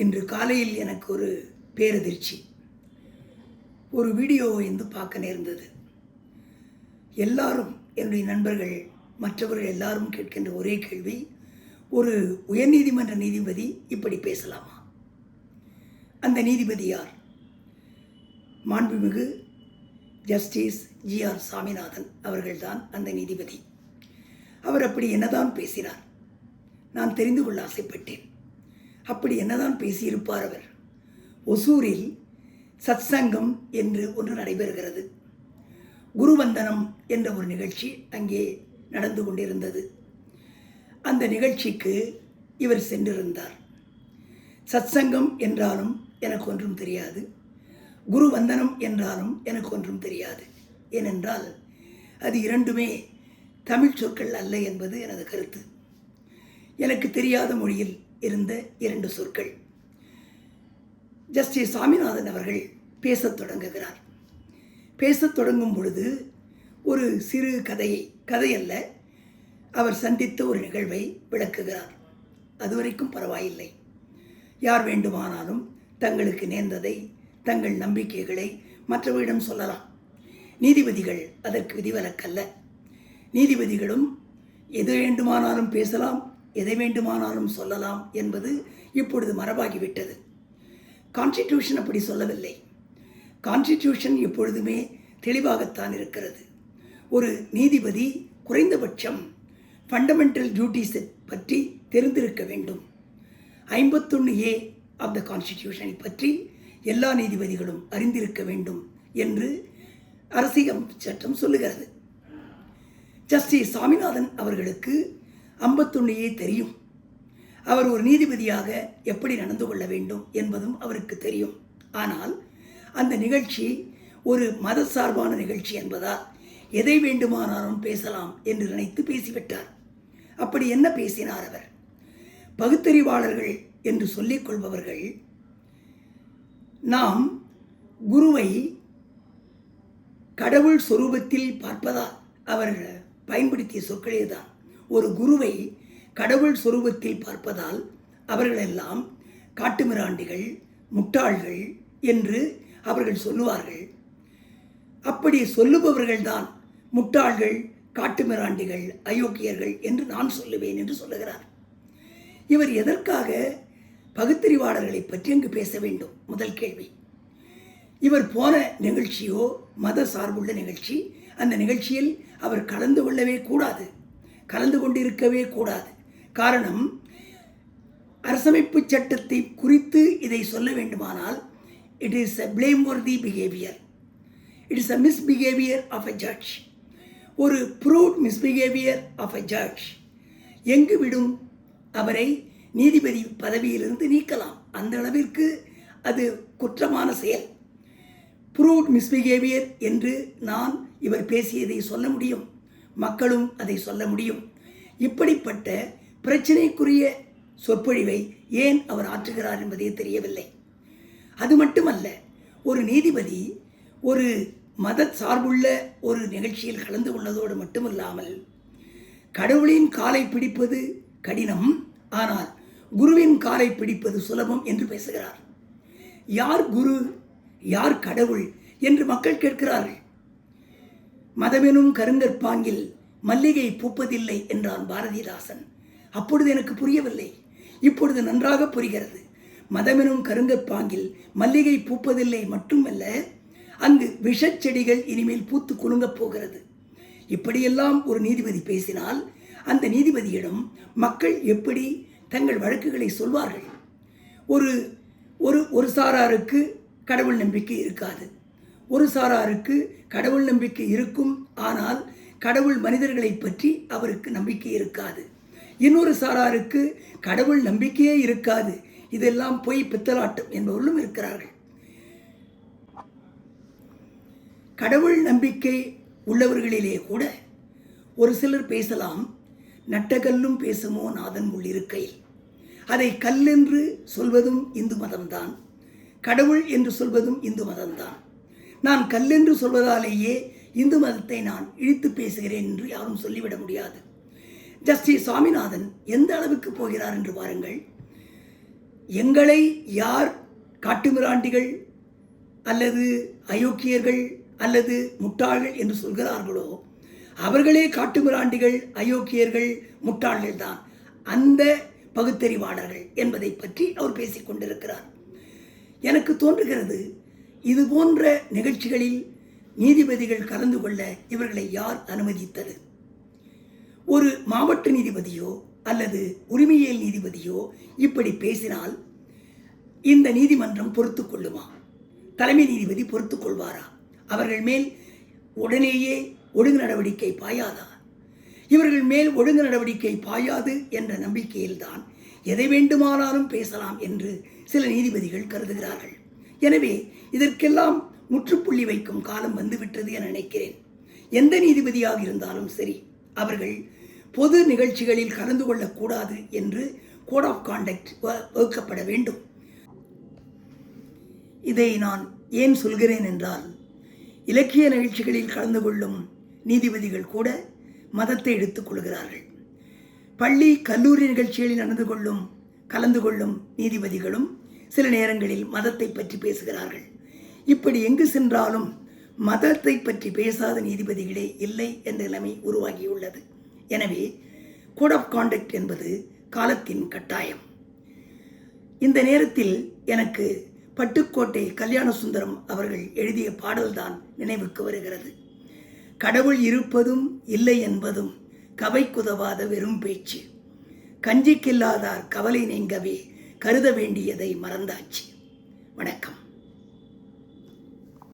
இன்று காலையில் எனக்கு ஒரு பேரதிர்ச்சி. ஒரு வீடியோவை பார்க்க நேர்ந்தது. எல்லாரும், என்னுடைய நண்பர்கள், மற்றவர்கள் எல்லாரும் கேட்கின்ற ஒரே கேள்வி, ஒரு உயர்நீதிமன்ற நீதிபதி இப்படி பேசலாமா? அந்த நீதிபதி யார்? மாண்புமிகு ஜஸ்டிஸ் ஜி.ஆர். சாமிநாதன் அவர்கள்தான் அந்த நீதிபதி. அவர் அப்படி என்னதான் பேசினார்? நான் தெரிந்து கொள்ள ஆசைப்பட்டேன். அப்படி என்னதான் பேசியிருப்பார் அவர்? ஒசூரில் சத்சங்கம் என்று ஒன்று நடைபெறுகிறது. குருவந்தனம் என்ற ஒரு நிகழ்ச்சி அங்கே நடந்து கொண்டிருந்தது. அந்த நிகழ்ச்சிக்கு இவர் சென்றிருந்தார். சத்சங்கம் என்றாலும் எனக்கு ஒன்றும் தெரியாது, குருவந்தனம் என்றாலும் எனக்கு ஒன்றும் தெரியாது. ஏனென்றால் அது இரண்டுமே தமிழ் சொற்கள் அல்ல என்பது எனது கருத்து. எனக்கு தெரியாத மொழியில் இருந்த இரண்டு சொற்கள். ஜஸ்டிஸ் சாமிநாதன் அவர்கள் பேசத் தொடங்குகிறார். பேசத் தொடங்கும் பொழுது ஒரு சிறு கதையல்ல, அவர் சந்தித்த ஒரு நிகழ்வை விளக்குகிறார். அதுவரைக்கும் பரவாயில்லை. யார் வேண்டுமானாலும் தங்களுக்கு நேர்ந்ததை, தங்கள் நம்பிக்கைகளை மற்றவரிடம் சொல்லலாம். நீதிபதிகள் அதற்கு விதிவிலக்கல்ல. நீதிபதிகளும் எது வேண்டுமானாலும் பேசலாம், எதை வேண்டுமானாலும் சொல்லலாம் என்பது இப்பொழுது மரபாகிவிட்டது. கான்ஸ்டிடியூஷன் அப்படி சொல்லவில்லை. கான்ஸ்டிடியூஷன் எப்பொழுதுமே தெளிவாகத்தான் இருக்கிறது. ஒரு நீதிபதி குறைந்தபட்சம் ஃபண்டமெண்டல் டியூட்டிஸை பற்றி தெரிந்திருக்க வேண்டும். 51A ஆஃப் த கான்ஸ்டிடியூஷனை பற்றி எல்லா நீதிபதிகளும் அறிந்திருக்க வேண்டும் என்று அரசியல் சட்டம் சொல்லுகிறது. ஜஸ்டிஸ் சாமிநாதன் அவர்களுக்கு 51A தெரியும். அவர் ஒரு நீதிபதியாக எப்படி நடந்து கொள்ள வேண்டும் என்பதும் அவருக்கு தெரியும். ஆனால் அந்த நிகழ்ச்சி ஒரு மத சார்பான நிகழ்ச்சி என்பதால் எதை வேண்டுமானாலும் பேசலாம் என்று நினைத்து பேசிவிட்டார். அப்படி என்ன பேசினார் அவர்? பகுத்தறிவாளர்கள் என்று சொல்லிக் கொள்பவர்கள், நாம் குருவை கடவுள் சொரூபத்தில் பார்ப்பதால், அவர் பயன்படுத்திய சொற்களே தான், ஒரு குருவை கடவுள் சொரூபத்தில் பார்ப்பதால் அவர்களெல்லாம் காட்டுமிராண்டிகள், முட்டாள்கள் என்று அவர்கள் சொல்லுவார்கள். அப்படி சொல்லுபவர்கள்தான் முட்டாள்கள், காட்டுமிராண்டிகள், அயோக்கியர்கள் என்று நான் சொல்லுவேன் என்று சொல்லுகிறார். இவர் எதற்காக பகுத்தறிவாளர்களை பற்றி அங்கு பேச வேண்டும்? முதல் கேள்வி. இவர் போன நிகழ்ச்சியோ மத சார்புள்ள நிகழ்ச்சி. அந்த நிகழ்ச்சியில் அவர் கலந்து கொள்ளவே கூடாது, கலந்து கொண்டிருக்கவே கூடாது. காரணம், அரசமைப்பு சட்டத்தை குறித்து இதை சொல்ல வேண்டுமானால் it is a blameworthy behavior, it is a misbehavior of a judge. ஒரு proved misbehavior of a judge எங்கு விடும்? அவரை நீதிபதி பதவியிலிருந்து நீக்கலாம். அந்த அளவிற்கு அது குற்றமான செயல். proved misbehavior என்று நான் இவர் பேசியதை சொல்ல முடியும், மக்களும் அதை சொல்ல முடியும். இப்படிப்பட்ட பிரச்சனைக்குரிய சொற்பொழிவை ஏன் அவர் ஆற்றுகிறார் என்பதே தெரியவில்லை. அது மட்டுமல்ல, ஒரு நீதிபதி ஒரு மத சார்புள்ள ஒரு நிகழ்ச்சியில் கலந்து கொள்ளதோடு மட்டுமில்லாமல், கடவுளின் காலை பிடிப்பது கடினம், ஆனால் குருவின் காலை பிடிப்பது சுலபம் என்று பேசுகிறார். யார் குரு, யார் கடவுள் என்று மக்கள் கேட்கிறார்கள். மதமெனும் கருங்கற்பாங்கில் மல்லிகை பூப்பதில்லை என்றான் பாரதிதாசன். அப்பொழுது எனக்கு புரியவில்லை, இப்பொழுது நன்றாக புரிகிறது. மதமெனும் கருங்கற்பாங்கில் மல்லிகை பூப்பதில்லை மட்டுமல்ல, அங்கு விஷச்செடிகள் இனிமேல் பூத்து குலுங்கப் போகிறது. இப்படியெல்லாம் ஒரு நீதிபதி பேசினால் அந்த நீதிபதியிடம் மக்கள் எப்படி தங்கள் வழக்குகளை சொல்வார்கள்? ஒரு ஒரு ஒரு சாராருக்கு கடவுள் நம்பிக்கை இருக்காது, ஒரு சாராருக்கு கடவுள் நம்பிக்கை இருக்கும், ஆனால் கடவுள் மனிதர்களை பற்றி அவருக்கு நம்பிக்கை இருக்காது. இன்னொரு சாராருக்கு கடவுள் நம்பிக்கையே இருக்காது. இதெல்லாம் பொய் பித்தலாட்டம் என்பவர்களும் இருக்கிறார்கள். கடவுள் நம்பிக்கை உள்ளவர்களிலே கூட ஒரு சிலர் பேசலாம், நட்டகல்லும் பேசுமோ நாதன் உள்ளிருக்கையில். அதை கல்லென்று சொல்வதும் இந்து மதம்தான், கடவுள் என்று சொல்வதும் இந்து மதம்தான். நான் கல்லென்று சொல்வதாலேயே இந்து மதத்தை நான் இழித்து பேசுகிறேன் என்று யாரும் சொல்லிவிட முடியாது. ஜஸ்டிஸ் சாமிநாதன் எந்த அளவுக்கு போகிறார் என்று பாருங்கள். எங்களை யார் காட்டுமிராண்டிகள் அல்லது அயோக்கியர்கள் அல்லது முட்டாள்கள் என்று சொல்கிறார்களோ அவர்களே காட்டுமிராண்டிகள், அயோக்கியர்கள், முட்டாள்கள் தான், அந்த பகுத்தறிவாளர்கள் என்பதை பற்றி அவர் பேசிக் கொண்டிருக்கிறார். எனக்கு தோன்றுகிறது, இது போன்ற நிகழ்ச்சிகளில் நீதிபதிகள் கலந்து கொள்ள இவர்களை யார் அனுமதித்தது? ஒரு மாவட்ட நீதிபதியோ அல்லது உரிமையியல் நீதிபதியோ இப்படி பேசினால் இந்த நீதிமன்றம் பொறுத்து கொள்ளுமா? தலைமை நீதிபதி பொறுத்து கொள்வாரா? அவர்கள் மேல் உடனேயே ஒழுங்கு நடவடிக்கை பாயாதா? இவர்கள் மேல் ஒழுங்கு நடவடிக்கை பாயாது என்ற நம்பிக்கையில்தான் எதை வேண்டுமானாலும் பேசலாம் என்று சில நீதிபதிகள் கருதுகிறார்கள். எனவே இதற்கெல்லாம் முற்றுப்புள்ளி வைக்கும் காலம் வந்துவிட்டது என நினைக்கிறேன். எந்த நீதிபதியாக இருந்தாலும் சரி, அவர்கள் பொது நிகழ்ச்சிகளில் கலந்து கொள்ளக்கூடாது என்று கோட் ஆஃப் கான்டக்ட் வகுக்கப்பட வேண்டும். இதை நான் ஏன் சொல்கிறேன் என்றால், இலக்கிய நிகழ்ச்சிகளில் கலந்து கொள்ளும் நீதிபதிகள் கூட மதத்தை எடுத்துக் கொள்கிறார்கள். பள்ளி கல்லூரி நிகழ்ச்சிகளில் கலந்து கொள்ளும் நீதிபதிகளும் சில நேரங்களில் மதத்தை பற்றி பேசுகிறார்கள். இப்படி எங்கு சென்றாலும் மதத்தை பற்றி பேசாத நீதிபதிகளே இல்லை என்ற நிலைமை உருவாகியுள்ளது. எனவே கோட் ஆஃப் கான்டக்ட் என்பது காலத்தின் கட்டாயம். இந்த நேரத்தில் எனக்கு பட்டுக்கோட்டை கல்யாண சுந்தரம் அவர்கள் எழுதிய பாடல்தான் நினைவுக்கு வருகிறது. கடவுள் இருப்பதும் இல்லை என்பதும் கவைக்குதவாத வெறும் பேச்சு, கஞ்சிக்கில்லாதார் கவலை நீங்கவே கருத வேண்டியதை மறந்தாச்சு. வணக்கம்.